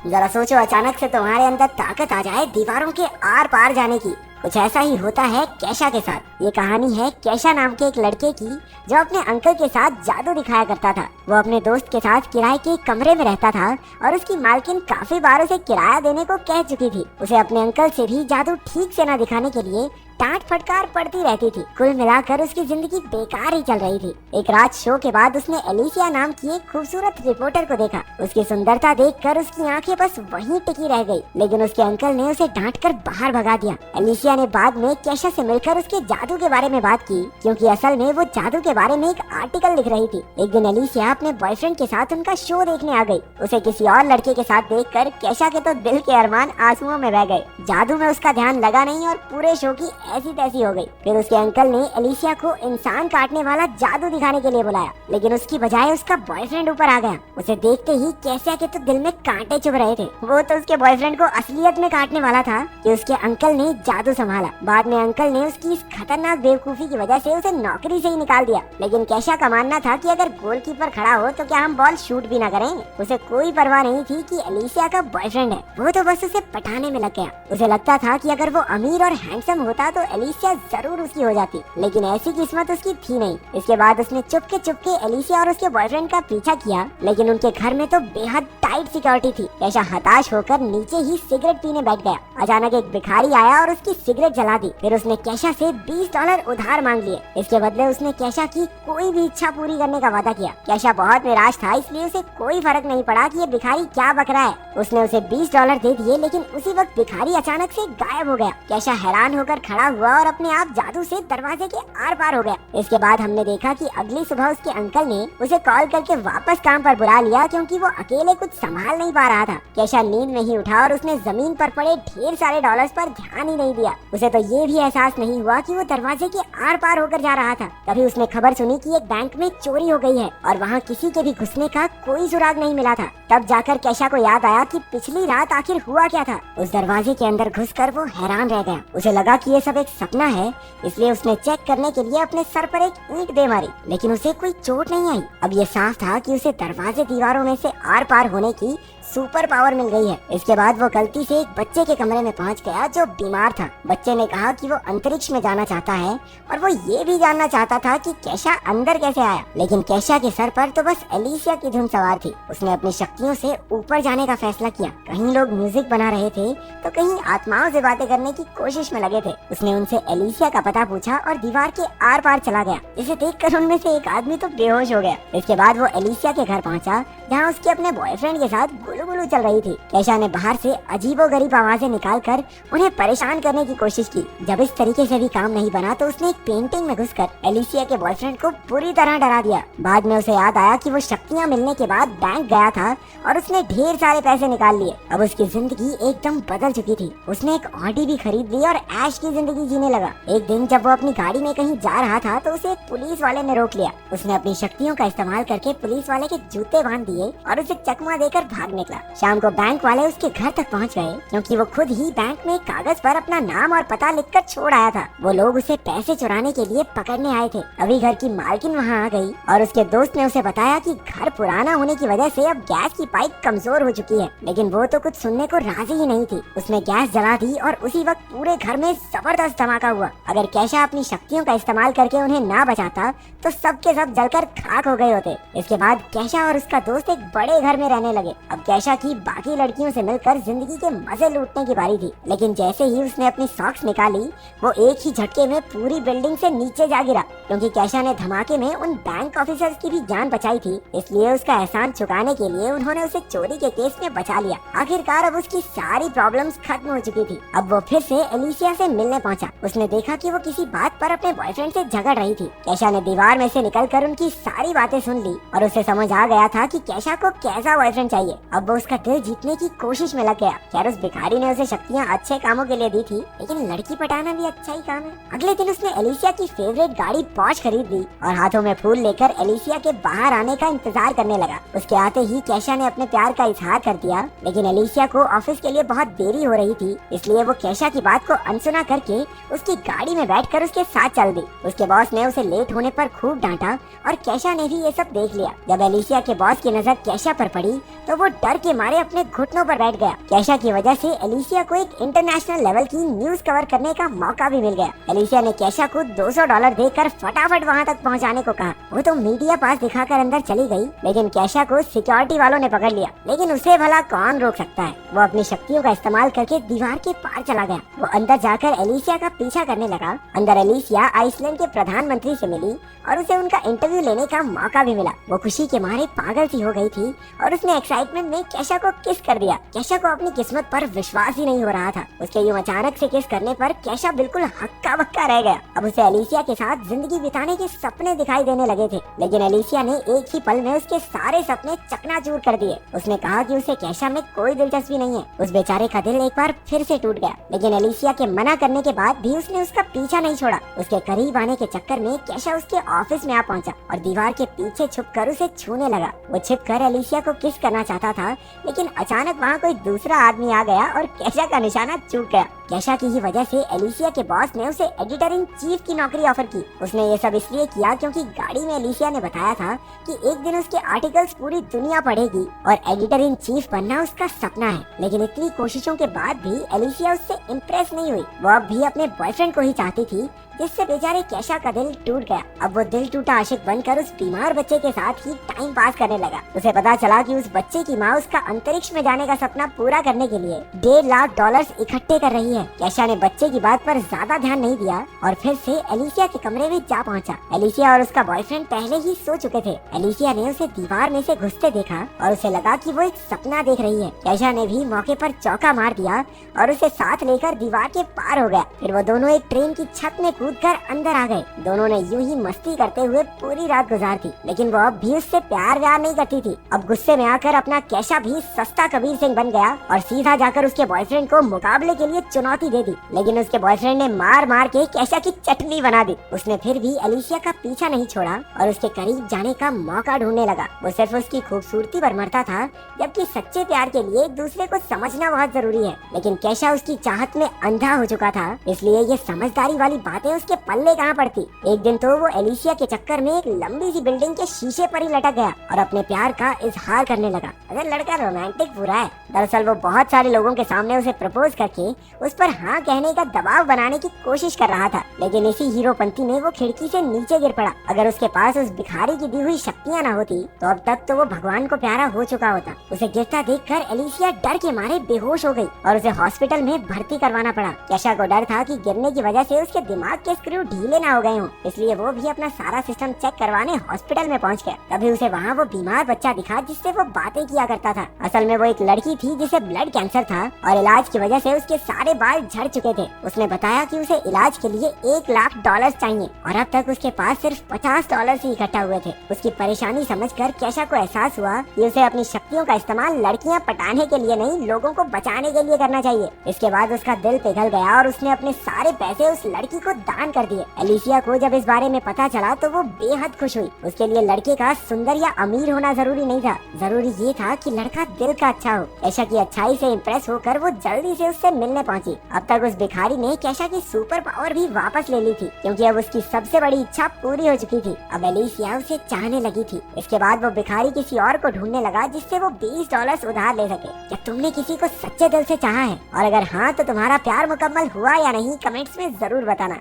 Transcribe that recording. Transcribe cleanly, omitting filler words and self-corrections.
जरा सोचो, अचानक से तुम्हारे अंदर ताकत आ जाए दीवारों के आर पार जाने की। कुछ ऐसा ही होता है केशा के साथ। ये कहानी है केशा नाम के एक लड़के की, जो अपने अंकल के साथ जादू दिखाया करता था। वो अपने दोस्त के साथ किराए के कमरे में रहता था और उसकी मालकिन काफी बार उसे किराया देने को कह चुकी थी। उसे अपने अंकल से भी जादू ठीक से न दिखाने के लिए डांट फटकार पड़ती रहती थी। कुल मिलाकर उसकी जिंदगी बेकार ही चल रही थी। एक रात शो के बाद उसने एलिसिया नाम की एक खूबसूरत रिपोर्टर को देखा। उसकी सुंदरता देखकर उसकी आंखें बस वहीं टिकी रह गई, लेकिन उसके अंकल ने उसे डांट कर बाहर भगा दिया। एलिसिया ने बाद में केशा से मिलकर उसके जादू के बारे में बात की, क्योंकि असल में वो जादू के बारे में एक आर्टिकल लिख रही थी। एक दिन एलिसिया अपने बॉयफ्रेंड के साथ उनका शो देखने आ गई। उसे किसी और लड़के के साथ देखकर केशा के तो दिल के अरमान आंसुओं में बह गए। जादू में उसका ध्यान लगा नहीं और पूरे शो की ऐसी तैसी हो गई। फिर उसके अंकल ने एलिसिया को इंसान काटने वाला जादू दिखाने के लिए बुलाया, लेकिन उसकी बजाय उसका बॉयफ्रेंड ऊपर आ गया। उसे देखते ही केशा के तो दिल में कांटे चुभ रहे थे। वो तो उसके बॉयफ्रेंड को असलियत में काटने वाला था कि उसके अंकल ने जादू संभाला। बाद में अंकल ने उसकी इस खतरनाक बेवकूफी की वजह से उसे नौकरी से ही निकाल दिया। लेकिन केशा का मानना था कि अगर गोलकीपर खड़ा हो तो क्या हम बॉल शूट भी न करें। उसे कोई परवाह नहीं थी कि एलिसिया का बॉयफ्रेंड है। वो तो बस उसे पटाने में लग गया। उसे लगता था कि अगर वो अमीर और हैंडसम होता तो एलिसिया जरूर उसकी हो जाती, लेकिन ऐसी किस्मत उसकी थी नहीं। इसके बाद उसने चुपके एलिसिया और उसके बॉयफ्रेंड का पीछा किया, लेकिन उनके घर में तो बेहद टाइट सिक्योरिटी थी। केशा हताश होकर नीचे ही सिगरेट पीने बैठ गया। अचानक एक भिखारी आया और उसकी सिगरेट जला दी। फिर उसने केशा से $20 उधार मांग लिए। इसके बदले उसने केशा की कोई भी इच्छा पूरी करने का वादा किया। केशा बहुत निराश था, इसलिए उसे कोई फर्क नहीं पड़ा कि ये भिखारी क्या बक रहा है। उसने उसे $20 दे दिए, लेकिन उसी वक्त भिखारी अचानक से गायब हो गया। केशा हैरान होकर खड़ा हुआ और अपने आप जादू से दरवाजे के आर पार हो गया। इसके बाद हमने देखा कि अगली सुबह उसके अंकल ने उसे कॉल करके वापस काम पर बुला लिया, क्योंकि वो अकेले कुछ संभाल नहीं पा रहा था। केशा नींद में ही उठा और उसने जमीन पर पड़े ढेर सारे डॉलर्स पर ध्यान ही नहीं दिया। उसे तो ये भी एहसास नहीं हुआ कि वो दरवाजे के आर पार होकर जा रहा था। तभी उसने खबर सुनी कि एक बैंक में चोरी हो गई है और वहाँ किसी के भी घुसने का कोई सुराग नहीं मिला था। तब जाकर केशा को याद आया कि पिछली रात आखिर हुआ क्या था। उस दरवाजे के अंदर घुसकर वो हैरान रह गया। उसे लगा कि ये सब एक सपना है, इसलिए उसने चेक करने के लिए अपने सर पर एक ईंट दे मारी, लेकिन उसे कोई चोट नहीं आई। अब ये साफ था कि उसे दरवाजे दीवारों में से आर पार होने की सुपर पावर मिल गई है। इसके बाद वो गलती से एक बच्चे के कमरे में पहुंच गया जो बीमार था। बच्चे ने कहा कि वो अंतरिक्ष में जाना चाहता है और वो ये भी जानना चाहता था कि केशा अंदर कैसे आया। लेकिन केशा के सर पर तो बस एलिसिया की धुन सवार थी। उसने अपनी शक्तियों से ऊपर जाने का फैसला किया। कहीं लोग म्यूजिक बना रहे थे तो कहीं आत्माओं से बातें करने की कोशिश में लगे थे। उसने उनसे एलिसिया का पता पूछा और दीवार के आर पार चला गया। इसे देखकर उनमें से एक आदमी तो बेहोश हो गया। इसके बाद वो एलिसिया के घर पहुंचा, जहाँ उसके अपने बॉयफ्रेंड के साथ गुलू चल रही थी। केशा ने बाहर से अजीबोगरीब आवाजें निकालकर उन्हें परेशान करने की कोशिश की। जब इस तरीके से भी काम नहीं बना तो उसने एक पेंटिंग में घुसकर एलिसिया के बॉयफ्रेंड को बुरी तरह डरा दिया। बाद में उसे याद आया कि वो शक्तियाँ मिलने के बाद बैंक गया था और उसने ढेर सारे पैसे निकाल लिए। अब उसकी जिंदगी एकदम बदल चुकी थी। उसने एक ऑडी भी खरीद ली और ऐश की जिंदगी जीने लगा। एक दिन जब वो अपनी गाड़ी में कहीं जा रहा था तो उसे एक पुलिस वाले ने रोक लिया। उसने अपनी शक्तियों का इस्तेमाल करके पुलिस वाले के जूते बांध दिए और उसे चकमा देकर भाग निकला। शाम को बैंक वाले उसके घर तक पहुंच गए, क्योंकि वो खुद ही बैंक में कागज पर अपना नाम और पता लिखकर छोड़ आया था। वो लोग उसे पैसे चुराने के लिए पकड़ने आए थे। अभी घर की मालकिन वहां आ गई और उसके दोस्त ने उसे बताया कि घर पुराना होने की वजह से अब गैस की पाइप कमजोर हो चुकी है। लेकिन वो तो कुछ सुनने को राजी ही नहीं थी। उसने गैस जला दी और उसी वक्त पूरे घर में जबरदस्त धमाका हुआ। अगर केशा अपनी शक्तियों का इस्तेमाल करके उन्हें ना बचाता तो सबके सब जलकर खाक हो गए होते। इसके बाद केशा और उसका दोस्त एक बड़े घर में रहने लगे। अब केशा की बाकी लड़कियों से मिलकर जिंदगी के मजे लूटने की बारी थी। लेकिन जैसे ही उसने अपनी सॉक्स निकाली, वो एक ही झटके में पूरी बिल्डिंग से नीचे जा गिरा। क्योंकि केशा ने धमाके में उन बैंक ऑफिसर्स की भी जान बचाई थी, इसलिए उसका एहसान चुकाने के लिए उन्होंने उसे चोरी के केस में बचा लिया। आखिरकार अब उसकी सारी प्रॉब्लम्स खत्म हो चुकी थी। अब वो फिर से एलिसिया से मिलने पहुंचा। उसने देखा कि वो किसी बात पर अपने बॉयफ्रेंड से झगड़ रही थी। केशा ने दीवार में से निकलकर उनकी सारी बातें सुन ली और उसे समझ आ गया था कि केशा को कैसा बॉयफ्रेंड चाहिए। अब वो उसका दिल जीतने की कोशिश में लग गया। खैर, उस भिखारी ने उसे शक्तियाँ अच्छे कामों के लिए दी थी, लेकिन लड़की पटाना भी अच्छा ही काम है। अगले दिन उसने एलिसिया की फेवरेट गाड़ी पॉर्श खरीद ली और हाथों में फूल लेकर एलिसिया के बाहर आने का इंतजार करने लगा। उसके आते ही केशा ने अपने प्यार का इजहार कर दिया, लेकिन एलिसिया को ऑफिस के लिए बहुत देरी हो रही थी, इसलिए वो केशा की बात को अनसुना करके उसकी गाड़ी में बैठकर उसके साथ चल दी। उसके बॉस ने उसे लेट होने पर खूब डांटा और केशा ने भी ये सब देख लिया। जब एलिसिया के बॉस की नजर केशा पर पड़ी तो वो डर डर के मारे अपने घुटनों पर बैठ गया। कैशा की वजह से एलिसिया को एक इंटरनेशनल लेवल की न्यूज कवर करने का मौका भी मिल गया। एलिसिया ने कैशा को $200 देकर फटाफट वहाँ तक पहुँचाने को कहा। वो तो मीडिया पास दिखाकर अंदर चली गई, लेकिन कैशा को सिक्योरिटी वालों ने पकड़ लिया। लेकिन उसे भला कौन रोक सकता है। वो अपनी शक्तियों का इस्तेमाल करके दीवार के पार चला गया। वो अंदर जाकर एलिसिया का पीछा करने लगा। अंदर एलिसिया आइसलैंड के प्रधानमंत्री से मिली और उसे उनका इंटरव्यू लेने का मौका भी मिला। वो खुशी के मारे पागल सी हो गई थी और उसने एक्साइटमेंट में कैशा को किस कर दिया। कैशा को अपनी किस्मत पर विश्वास ही नहीं हो रहा था। उसके यूं अचानक से किस करने पर कैशा बिल्कुल हक्का बक्का रह गया। अब उसे एलिसिया के साथ जिंदगी बिताने के सपने दिखाई देने लगे थे, लेकिन एलिसिया ने एक ही पल में उसके सारे सपने चकनाचूर कर दिए। उसने कहा कि उसे कैशा में कोई दिलचस्पी नहीं है। उस बेचारे का दिल एक बार फिर से टूट गया, लेकिन एलिसिया के मना करने के बाद भी उसने उसका पीछा नहीं छोड़ा। उसके करीब आने के चक्कर में कैशा उसके ऑफिस में आ पहुंचा और दीवार के पीछे छुपकर उसे छूने लगा। वो छिपकर एलिसिया को किस करना चाहता था, लेकिन अचानक वहाँ कोई दूसरा आदमी आ गया और कैशा का निशाना चूक गया। कैशा की ही वजह से एलिसिया के बॉस ने उसे एडिटर इन चीफ की नौकरी ऑफर की। उसने ये सब इसलिए किया क्योंकि गाड़ी में एलिसिया ने बताया था कि एक दिन उसके आर्टिकल्स पूरी दुनिया पढ़ेगी और एडिटर इन चीफ बनना उसका सपना है। लेकिन इतनी कोशिशों के बाद भी एलिसिया उससे इम्प्रेस नहीं हुई। वो अब भी अपने बॉयफ्रेंड को ही चाहती थी, जिससे बेचारे कैशा का दिल टूट गया। अब वो दिल टूटा आशिक बनकर उस बीमार बच्चे के साथ ही टाइम पास करने लगा। उसे पता चला कि उस बच्चे की माँ उसका अंतरिक्ष में जाने का सपना पूरा करने के लिए $1.5 लाख इकट्ठे कर रही है। कैशा ने बच्चे की बात पर ज्यादा ध्यान नहीं दिया और फिर से एलिसिया के कमरे में जा पहुंचा। एलिसिया और उसका बॉयफ्रेंड पहले ही सो चुके थे। एलिसिया ने उसे दीवार में से घुसते देखा और उसे लगा कि वो एक सपना देख रही है। कैशा ने भी मौके पर चौका मार दिया और उसे साथ लेकर दीवार के पार हो गया। फिर वो दोनों एक ट्रेन की छत में कूदकर अंदर आ गए। दोनों ने यूं ही मस्ती करते हुए पूरी रात गुजार दी, लेकिन वो अब भी उससे प्यार व्यार नहीं करती थी। अब गुस्से में आकर अपना कैशा भी सस्ता कबीर सिंह बन गया और सीधा जाकर उसके बॉयफ्रेंड को मुकाबले के लिए चुनौती दे दी। लेकिन उसके बॉयफ्रेंड ने मार मार के कैशा की चटनी बना दी। उसने फिर भी एलिसिया का पीछा नहीं छोड़ा और उसके करीब जाने का मौका ढूंढने लगा। वो सिर्फ उसकी खूबसूरती पर मरता था, जबकि सच्चे प्यार के लिए एक दूसरे को समझना बहुत जरूरी है। लेकिन कैशा उसकी चाहत में अंधा हो चुका था, इसलिए ये समझदारी वाली बातें उसके पल्ले कहाँ पड़ती। एक दिन तो वो एलिसिया के चक्कर में एक लंबी सी बिल्डिंग के शीशे पर ही लटक गया और अपने प्यार का इजहार करने लगा। अगर लड़का रोमांटिक पूरा है, दरअसल वो बहुत सारे लोगों के सामने उसे प्रपोज करके उस पर हाँ कहने का दबाव बनाने की कोशिश कर रहा था। लेकिन इसी हीरोपंती में वो खिड़की से नीचे गिर पड़ा। अगर उसके पास उस भिखारी की दी हुई शक्तियाँ न होती तो अब तक तो वो भगवान को प्यारा हो चुका होता। उसे गिरता देखकर एलिसिया डर के मारे बेहोश हो गई और उसे हॉस्पिटल में भर्ती करवाना पड़ा। कैशा को डर था कि गिरने की वजह से उसके दिमाग के स्क्रू ढीले ना हो गए हों, इसलिए वो भी अपना सारा सिस्टम चेक करवाने हॉस्पिटल में पहुंच गया। तभी उसे वहाँ वो बीमार बच्चा दिखा जिससे वो बातें किया करता था। असल में वो एक लड़की थी जिसे ब्लड कैंसर था और इलाज की वजह से उसके सारे बाल झड़ चुके थे। उसने बताया कि उसे इलाज के लिए $1 लाख चाहिए और अब तक उसके पास सिर्फ $50 ही इकट्ठा हुए थे। उसकी परेशानी समझकर कैशा को एहसास हुआ कि उसे अपनी शक्तियों का इस्तेमाल लड़कियां पटाने के लिए नहीं, लोगों को बचाने के लिए करना चाहिए। इसके बाद उसका दिल पिघल गया और उसने अपने सारे पैसे उस लड़की को दान कर दिए। एलिसिया को जब इस बारे में पता चला तो वो बेहद खुश हुई। उसके लिए लड़के का सुंदर या अमीर होना जरूरी नहीं था, जरूरी ये था कि लड़का दिल का अच्छा हो। कैशा की अच्छाई से इम्प्रेस होकर वो जल्दी से उससे मिलने पहुंची। अब तक उस भिखारी ने कैशा की सुपर पावर भी वापस ले ली थी, क्योंकि अब उसकी सबसे बड़ी इच्छा पूरी हो चुकी थी। अब एलिसिया उसे चाहने लगी थी। इसके बाद वो भिखारी किसी और को ढूंढने लगा जिससे वो $20 उधार ले सके। क्या तुमने किसी को सच्चे दिल से चाहा है? और अगर हाँ तो तुम्हारा प्यार मुकम्मल हुआ या नहीं, कमेंट्स में जरूर बताना।